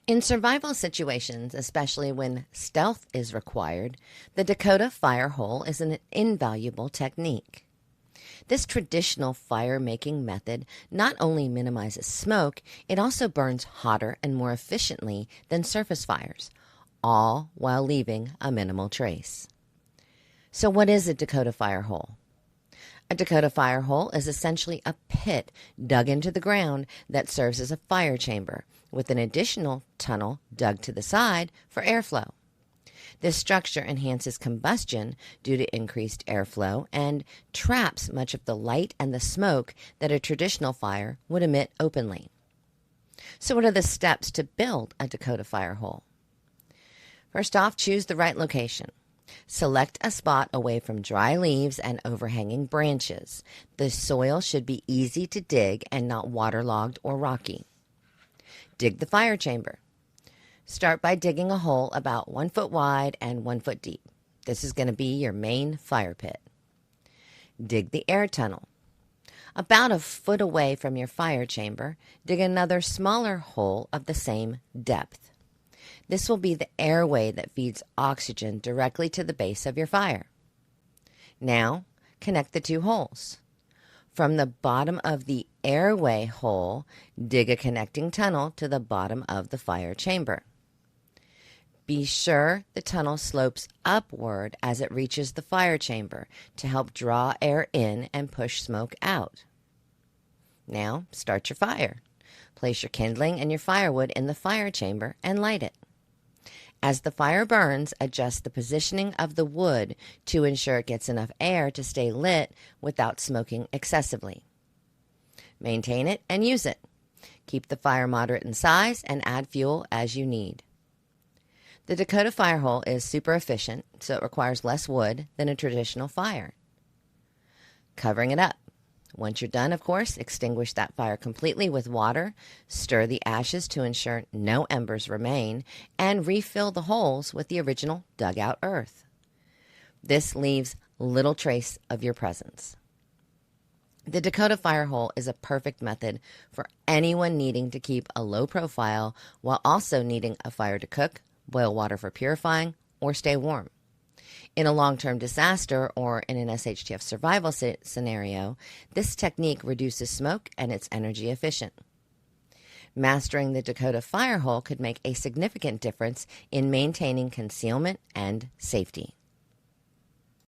In survival situations, especially when stealth is required, the Dakota Fire Hole is an invaluable technique. This traditional fire-making method not only minimizes smoke, it also burns hotter and more efficiently than surface fires, all while leaving a minimal trace. So what is a Dakota Fire Hole? A Dakota Fire Hole is essentially a pit dug into the ground that serves as a fire chamber, with an additional tunnel dug to the side for airflow. This structure enhances combustion due to increased airflow and traps much of the light and the smoke that a traditional fire would emit openly. So what are the steps to build a Dakota Fire Hole? First off, choose the right location. Select a spot away from dry leaves and overhanging branches. The soil should be easy to dig and not waterlogged or rocky. Dig the fire chamber. Start by digging a hole about 1 foot wide and 1 foot deep. This is going to be your main fire pit. Dig the air tunnel. About a foot away from your fire chamber, dig another smaller hole of the same depth. This will be the airway that feeds oxygen directly to the base of your fire. Now, connect the two holes. From the bottom of the airway hole, dig a connecting tunnel to the bottom of the fire chamber. Be sure the tunnel slopes upward as it reaches the fire chamber to help draw air in and push smoke out. Now, start your fire. Place your kindling and your firewood in the fire chamber and light it. As the fire burns, adjust the positioning of the wood to ensure it gets enough air to stay lit without smoking excessively. Maintain it and use it. Keep the fire moderate in size and add fuel as you need. The Dakota Fire Hole is super efficient, so it requires less wood than a traditional fire. Covering it up. Once you're done, of course, extinguish that fire completely with water, stir the ashes to ensure no embers remain, and refill the holes with the original dugout earth. This leaves little trace of your presence. The Dakota Fire Hole is a perfect method for anyone needing to keep a low profile while also needing a fire to cook, boil water for purifying, or stay warm. In a long-term disaster or in an SHTF survival scenario, this technique reduces smoke and it's energy efficient. Mastering the Dakota Fire Hole could make a significant difference in maintaining concealment and safety.